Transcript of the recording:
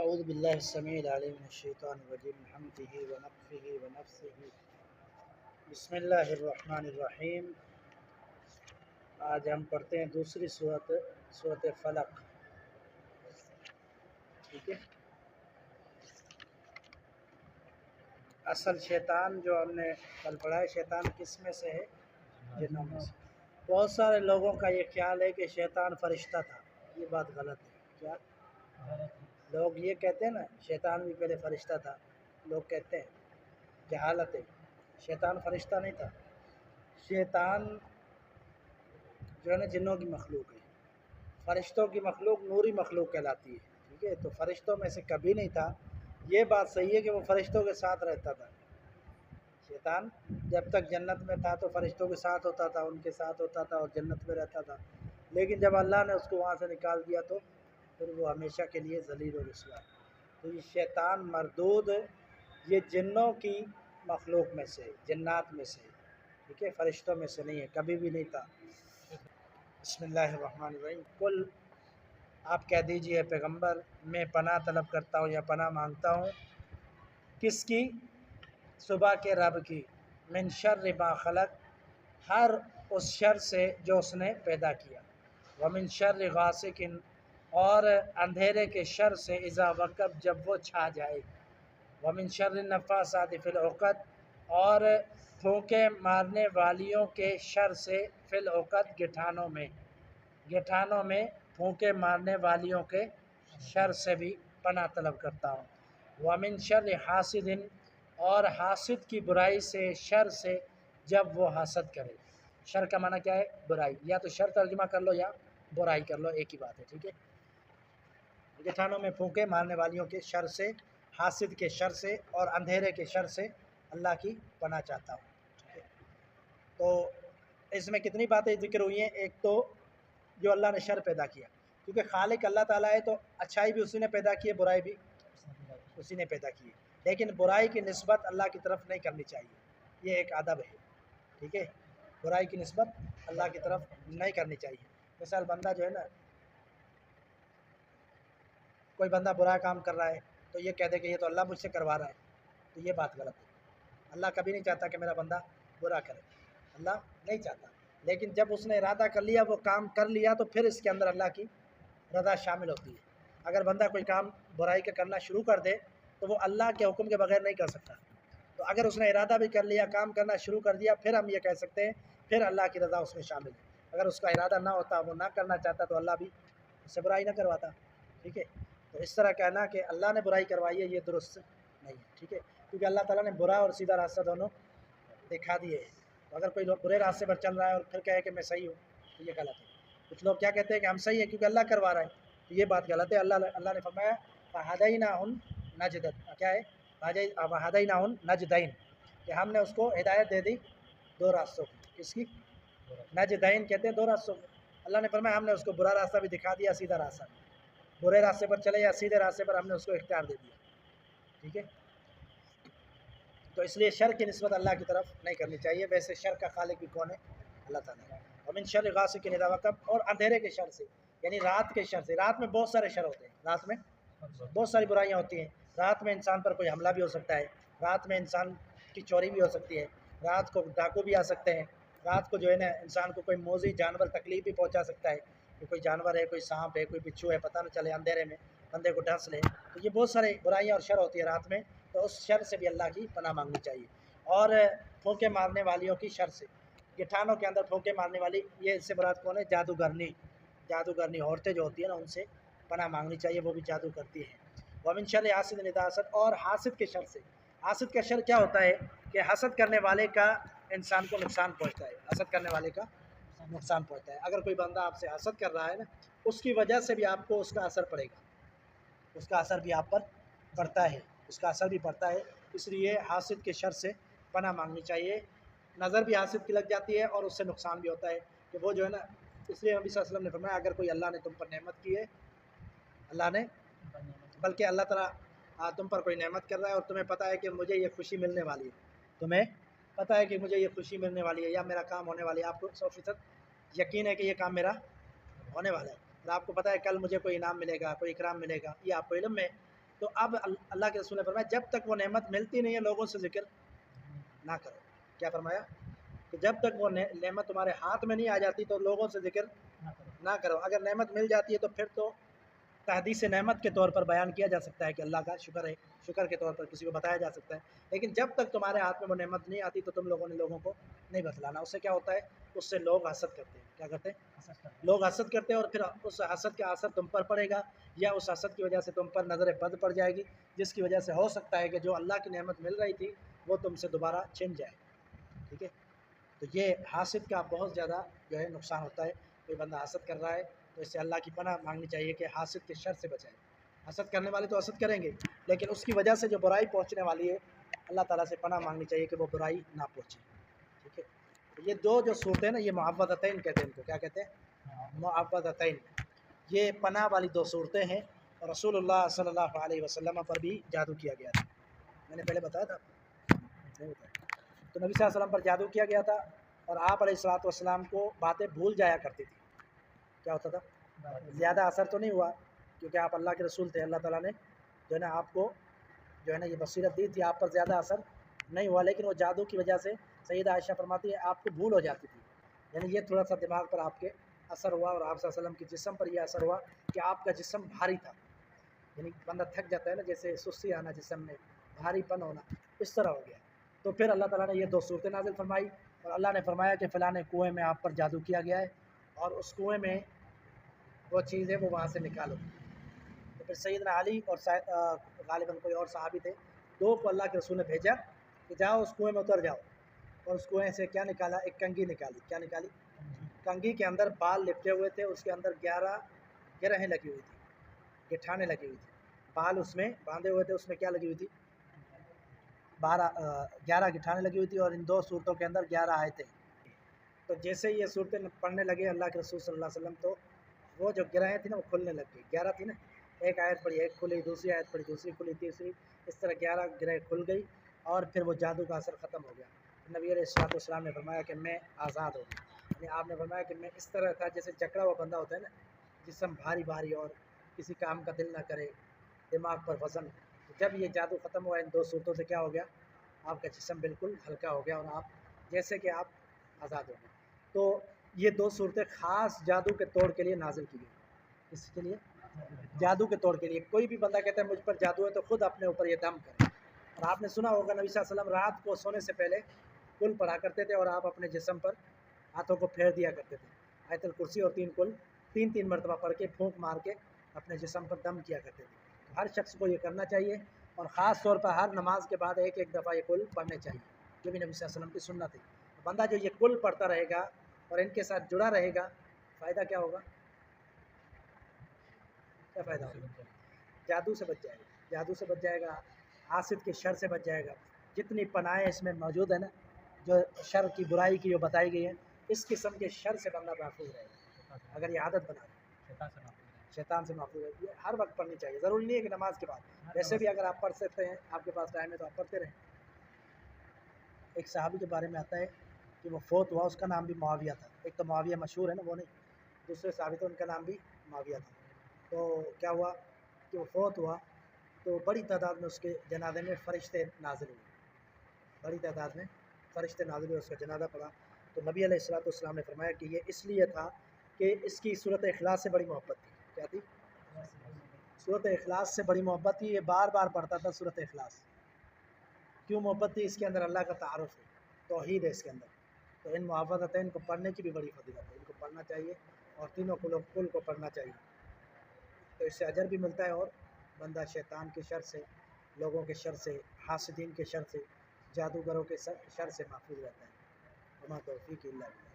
اعوذ باللہ السمیع العلیم من الشیطان الرجیم من حمدہ ونفخہ ونفثہ بسم اللہ الرحمن الرحیم۔ آج ہم پڑھتے ہیں دوسری سورۃ فلق، ٹھیک ہے۔ اصل شیطان جو ہم نے کل پڑھا ہے، شیطان کس میں سے ہے؟ جنوں میں سے۔ بہت سارے لوگوں کا یہ خیال ہے کہ شیطان فرشتہ تھا، یہ بات غلط ہے۔ کیا لوگ یہ کہتے ہیں نا، شیطان بھی پہلے فرشتہ تھا، لوگ کہتے ہیں، جہالت ہے۔ شیطان فرشتہ نہیں تھا، شیطان جو ہے نا جنوں کی مخلوق ہے۔ فرشتوں کی مخلوق نوری مخلوق کہلاتی ہے، ٹھیک ہے۔ تو فرشتوں میں سے کبھی نہیں تھا۔ یہ بات صحیح ہے کہ وہ فرشتوں کے ساتھ رہتا تھا۔ شیطان جب تک جنت میں تھا تو فرشتوں کے ساتھ ہوتا تھا، ان کے ساتھ ہوتا تھا اور جنت میں رہتا تھا، لیکن جب اللہ نے اس کو وہاں سے نکال دیا تو پھر وہ ہمیشہ کے لیے ذلیل و رسوا ہے۔ تو یہ شیطان مردود یہ جنوں کی مخلوق میں سے، جنات میں سے، ٹھیک ہے، فرشتوں میں سے نہیں ہے، کبھی بھی نہیں تھا۔ بسم اللہ الرحمن الرحیم۔ کل آپ کہہ دیجئے پیغمبر، میں پناہ طلب کرتا ہوں یا پناہ مانگتا ہوں کس کی؟ صبح کے رب کی، من شر ما خلق، ہر اس شر سے جو اس نے پیدا کیا، ومن شر غاسق، اور اندھیرے کے شر سے اذا وقب، جب وہ چھا جائے، ومن شر النفاثات فی العقد، اور پھونکے مارنے والیوں کے شر سے، فی العقد، گٹھانوں میں پھونکے مارنے والیوں کے شر سے بھی پناہ طلب کرتا ہوں، ومن شر حاسد، اور حاسد کی برائی سے، شر سے، جب وہ حسد کرے۔ شر کا معنی کیا ہے؟ برائی، یا تو شر ترجمہ کر لو یا برائی کر لو، ایک ہی بات ہے، ٹھیک ہے۔ گٹھانوں میں پھونکے مارنے والیوں کے شر سے، حاسد کے شر سے، اور اندھیرے کے شر سے اللہ کی پناہ چاہتا ہوں، ٹھیک ہے۔ تو اس میں کتنی باتیں ذکر ہوئی ہیں؟ ایک تو جو اللہ نے شر پیدا کیا، کیونکہ خالق اللہ تعالیٰ ہے تو اچھائی بھی اسی نے پیدا کی ہے، برائی بھی اسی نے پیدا کی ہے، لیکن برائی کی نسبت اللہ کی طرف نہیں کرنی چاہیے، یہ ایک ادب ہے، ٹھیک ہے۔ برائی کی نسبت اللہ کی طرف نہیں کرنی چاہیے۔ مثال بندہ جو ہے نا، کوئی بندہ برا کام کر رہا ہے تو یہ کہہ دے کہ یہ تو اللہ مجھ سے کروا رہا ہے، تو یہ بات غلط ہے۔ اللہ کبھی نہیں چاہتا کہ میرا بندہ برا کرے، اللہ نہیں چاہتا، لیکن جب اس نے ارادہ کر لیا، وہ کام کر لیا، تو پھر اس کے اندر اللہ کی رضا شامل ہوتی ہے۔ اگر بندہ کوئی کام برائی کا کرنا شروع کر دے تو وہ اللہ کے حکم کے بغیر نہیں کر سکتا، تو اگر اس نے ارادہ بھی کر لیا، کام کرنا شروع کر دیا، پھر ہم یہ کہہ سکتے ہیں پھر اللہ کی رضا اس میں شامل ہے۔ اگر اس کا ارادہ نہ ہوتا، وہ نہ کرنا چاہتا، تو اللہ بھی اس سے برائی نہ کرواتا، ٹھیک ہے۔ تو اس طرح کہنا کہ اللہ نے برائی کروائی ہے، یہ درست نہیں ہے، ٹھیک ہے، کیونکہ اللہ تعالیٰ نے برا اور سیدھا راستہ دونوں دکھا دیے ہیں۔ تو اگر کوئی برے راستے پر چل رہا ہے اور پھر کہے کہ میں صحیح ہوں، تو یہ غلط ہے۔ کچھ لوگ کیا کہتے ہیں کہ ہم صحیح ہیں کیونکہ اللہ کروا رہا ہے، تو یہ بات غلط ہے۔ اللہ نے فرمایا فَهَدَيْنَاهُ النَّجْدَيْنِ، کیا ہے؟ وَهَدَيْنَاهُ النَّجْدَيْنِ، کہ ہم نے اس کو ہدایت دے دی دو راستوں کی۔ کس کی؟ نجدین کہتے ہیں دو راستوں کو۔ اللہ نے فرمایا ہم نے اس کو برا راستہ بھی دکھا دیا، سیدھا راستہ، برے راستے پر چلے یا سیدھے راستے پر، ہم نے اس کو اختیار دے دیا، ٹھیک ہے۔ تو اس لیے شر کی نسبت اللہ کی طرف نہیں کرنی چاہیے۔ ویسے شر کا خالق بھی کون ہے؟ اللہ تعالیٰ ہے۔ ومن شر غاسق اذا وقب، اور اندھیرے کے شر سے، یعنی رات کے شر سے۔ رات میں بہت سارے شر ہوتے ہیں، رات میں بہت ساری برائیاں ہوتی ہیں۔ رات میں انسان پر کوئی حملہ بھی ہو سکتا ہے، رات میں انسان کی چوری بھی ہو سکتی ہے، رات کو ڈاکو بھی آ سکتے ہیں، رات کو جو ہے نا انسان کو کوئی موذی جانور تکلیف بھی پہنچا سکتا ہے، کہ کوئی جانور ہے، کوئی سانپ ہے، کوئی بچھو ہے، پتہ نہ چلے، اندھیرے میں بندے کو ڈس لے۔ تو یہ بہت سارے برائیاں اور شر ہوتی ہے رات میں، تو اس شر سے بھی اللہ کی پناہ مانگنی چاہیے۔ اور پھونکے مارنے والیوں کی شر سے، گٹھانوں کے اندر پھونکے مارنے والی، یہ اس سے مراد کون ہے؟ جادوگرنی عورتیں جو ہوتی ہیں نا، ان سے پناہ مانگنی چاہیے، وہ بھی جادو کرتی ہیں۔ ومن شر حاسد اذا حسد، اور حاسد کے شر سے۔ حاسد کا شر کیا ہوتا ہے؟ کہ حسد کرنے والے کا انسان کو نقصان پہنچتا ہے، حسد کرنے والے کا نقصان پہنچتا ہے۔ اگر کوئی بندہ آپ سے حسد کر رہا ہے نا، اس کی وجہ سے بھی آپ کو اس کا اثر پڑے گا، اس کا اثر بھی آپ پر پڑتا ہے، اس کا اثر بھی پڑتا ہے۔ اس لیے حاسد کے شر سے پناہ مانگنی چاہیے۔ نظر بھی حاسد کی لگ جاتی ہے اور اس سے نقصان بھی ہوتا ہے، کہ وہ جو ہے نا، اس لیے نبی صلی اللہ علیہ وسلم نے فرمایا اگر کوئی اللہ نے تم پر نعمت کی ہے، بلکہ اللہ تعالیٰ تم پر کوئی نعمت کر رہا ہے اور تمہیں پتہ ہے کہ مجھے یہ خوشی ملنے والی ہے، تمہیں پتہ ہے کہ مجھے یہ خوشی ملنے والی ہے یا میرا کام ہونے والی ہے، آپ کو 100% یقین ہے کہ یہ کام میرا ہونے والا ہے، اور آپ کو پتہ ہے کل مجھے کوئی انعام ملے گا، کوئی اکرام ملے گا، یہ آپ کو علم ہے، تو اب اللہ کے رسول نے فرمایا جب تک وہ نعمت ملتی نہیں ہے لوگوں سے ذکر نہ کرو. کیا فرمایا کہ جب تک وہ نعمت تمہارے ہاتھ میں نہیں آ جاتی تو لوگوں سے ذکر نہ کرو. اگر نعمت مل جاتی ہے تو پھر تو تحدیث نعمت کے طور پر بیان کیا جا سکتا ہے کہ اللہ کا شکر ہے، شکر کے طور پر کسی کو بتایا جا سکتا ہے. لیکن جب تک تمہارے ہاتھ میں وہ نعمت نہیں آتی تو تم لوگوں نے لوگوں کو نہیں بتلانا. اس سے کیا ہوتا ہے؟ اس سے لوگ حسد کرتے ہیں. کیا کرتے ہیں؟ لوگ حسد کرتے ہیں اور پھر اس حسد کا اثر تم پر پڑے گا، یا اس حسد کی وجہ سے تم پر نظر بد پڑ جائے گی، جس کی وجہ سے ہو سکتا ہے کہ جو اللہ کی نعمت مل رہی تھی وہ تم سے دوبارہ چھن جائے. ٹھیک ہے؟ تو یہ حاسد کا بہت زیادہ جو ہے نقصان ہوتا ہے. کوئی بندہ حسد کر رہا ہے تو اس سے اللہ کی پناہ مانگنی چاہیے کہ حاسد کے شر سے بچائے. حسد کرنے والے تو حسد کریں گے، لیکن اس کی وجہ سے جو برائی پہنچنے والی ہے اللہ تعالیٰ سے پناہ مانگنی چاہیے کہ وہ برائی نہ پہنچے. ٹھیک ہے؟ تو یہ دو جو صورتیں ہیں نا، یہ معوذتین کہتے ہیں ان کو. کیا کہتے ہیں؟ معوذتین. یہ پناہ والی دو صورتیں ہیں. اور رسول اللہ صلی اللہ علیہ وسلم پر بھی جادو کیا گیا تھا. میں نے پہلے بتایا تھا نہیں بتایا. تو نبی صلی اللہ علیہ وسلم پر جادو کیا گیا تھا اور آپ علیہ الصلوۃ والسلام کو باتیں بھول جایا کرتی تھی. کیا ہوتا تھا؟ زیادہ اثر تو نہیں ہوا کیونکہ آپ اللہ کے رسول تھے. اللہ تعالیٰ نے جو ہے نا آپ کو جو ہے نا یہ بصیرت دی تھی، آپ پر زیادہ اثر نہیں ہوا. لیکن وہ جادو کی وجہ سے سیدہ عائشہ فرماتی ہے آپ کو بھول ہو جاتی تھی. یعنی یہ تھوڑا سا دماغ پر آپ کے اثر ہوا اور آپ صلی اللہ علیہ وسلم کے جسم پر یہ اثر ہوا کہ آپ کا جسم بھاری تھا. یعنی بندہ تھک جاتا ہے نا، جیسے سستی آنا جسم میں، بھاری پن ہونا، اس طرح ہو گیا. تو پھر اللہ تعالیٰ نے یہ دو صورتیں نازل فرمائی اور اللہ نے فرمایا کہ فلاں کنویں میں آپ پر جادو کیا گیا ہے اور اس کنویں میں وہ چیز ہے وہ وہاں سے نکالو. تو پھر سیدنا علی اور غالباً کوئی اور صحابی تھے، دو کو اللہ کے رسول نے بھیجا کہ جاؤ اس کنویں میں اتر جاؤ. اور اس کنویں سے کیا نکالا؟ ایک کنگھی نکالی. کیا نکالی؟ کنگھی کے اندر بال لپٹے ہوئے تھے، اس کے اندر 11 گرہیں لگی ہوئی تھی، گٹھانے لگی ہوئی تھی. بال اس میں باندھے ہوئے تھے، اس میں کیا لگی ہوئی تھی؟ 11 گٹھانے لگی ہوئی تھی. اور ان دو صورتوں کے اندر 11 آیتیں. تو جیسے یہ صورتیں پڑھنے لگے اللہ کے رسول صلی اللہ علیہ وسلم تو وہ جو گرہیں تھیں نا وہ کھلنے لگ گئی. 11 تھی نا، ایک آیت پڑھی ایک کھلی، دوسری آیت پڑھی دوسری کھلی، تیسری، اس طرح 11 گرہیں کھل گئی اور پھر وہ جادو کا اثر ختم ہو گیا. نبی علیہ الصلوۃ والسلام نے فرمایا کہ میں آزاد ہوں. یعنی آپ نے فرمایا کہ میں اس طرح تھا جیسے جکڑا ہوا بندہ ہوتا ہے نا، جسم بھاری بھاری اور کسی کام کا دل نہ کرے، دماغ پر وزن. جب یہ جادو ختم ہوا ان دو صورتوں سے کیا ہو گیا؟ آپ کا جسم بالکل ہلکا ہو گیا اور آپ جیسے کہ آپ آزاد ہو گئے. تو یہ دو صورتیں خاص جادو کے توڑ کے لیے نازل کی گئی. اس کے لیے جادو کے طور کے لیے. کوئی بھی بندہ کہتا ہے مجھ پر جادو ہے تو خود اپنے اوپر یہ دم کرے. اور آپ نے سنا ہوگا نبی صلی اللہ علیہ وسلم رات کو سونے سے پہلے کل پڑھا کرتے تھے اور آپ اپنے جسم پر ہاتھوں کو پھیر دیا کرتے تھے. آیت الکرسی اور 3 کل 3 مرتبہ پڑھ کے پھونک مار کے اپنے جسم پر دم کیا کرتے تھے. ہر شخص کو یہ کرنا چاہیے اور خاص طور پر ہر نماز کے بعد ایک ایک دفعہ یہ کل پڑھنے چاہیے، جو بھی نبی صلی اللہ علیہ وسلم کی سنت ہے. بندہ جو یہ کل پڑھتا رہے گا اور ان کے ساتھ جڑا رہے گا، فائدہ کیا ہوگا؟ کیا فائدہ ہوگا؟ جادو سے بچ جائے گا. جادو سے بچ جائے گا، حاسد کے شر سے بچ جائے گا. جتنی پناہیں اس میں موجود ہیں نا، جو شر کی برائی کی جو بتائی گئی ہے، اس قسم کے شر سے بندہ محفوظ رہے گا اگر یہ عادت بنا لے. شیطان سے محفوظ ہے. یہ ہر وقت پڑھنی چاہیے، ضروری نہیں ہے کہ نماز کے بعد. ویسے بھی اگر آپ پڑھ سکتے ہیں، آپ کے پاس ٹائم ہے تو آپ پڑھتے رہیں. ایک صحابی کے بارے میں آتا ہے کہ وہ فوت ہوا، اس کا نام بھی معاویہ تھا. ایک تو معاویہ مشہور ہے نا، وہ نہیں، دوسرے صحابی تو ان کا نام بھی معاویہ تھا. تو کیا ہوا کہ وہ فوت ہوا تو بڑی تعداد میں اس کے جنازے میں فرشتے نازل ہوئے. بڑی تعداد میں فرشتے نازل ہوئے، اس کا جنازہ پڑا. تو نبی علیہ الصلوۃ والسلام نے فرمایا کہ یہ اس لیے تھا کہ اس کی صورت اخلاص سے بڑی محبت تھی. کیا تھی؟ صورت اخلاص سے بڑی محبت تھی. یہ بار بار پڑھتا تھا صورت اخلاص. کیوں محبت تھی؟ اس کے اندر اللہ کا تعارف ہے، توحید ہے اس کے اندر. تو ان معوذتین کو پڑھنے کی بھی بڑی فضیلت ہے. ان کو پڑھنا چاہیے اور تینوں کل کو پڑھنا چاہیے. تو اس سے اجر بھی ملتا ہے اور بندہ شیطان کے شر سے، لوگوں کے شر سے، حاسدین کے شر سے، جادوگروں کے شر سے محفوظ رہتا ہے. وما توفیق الا باللہ.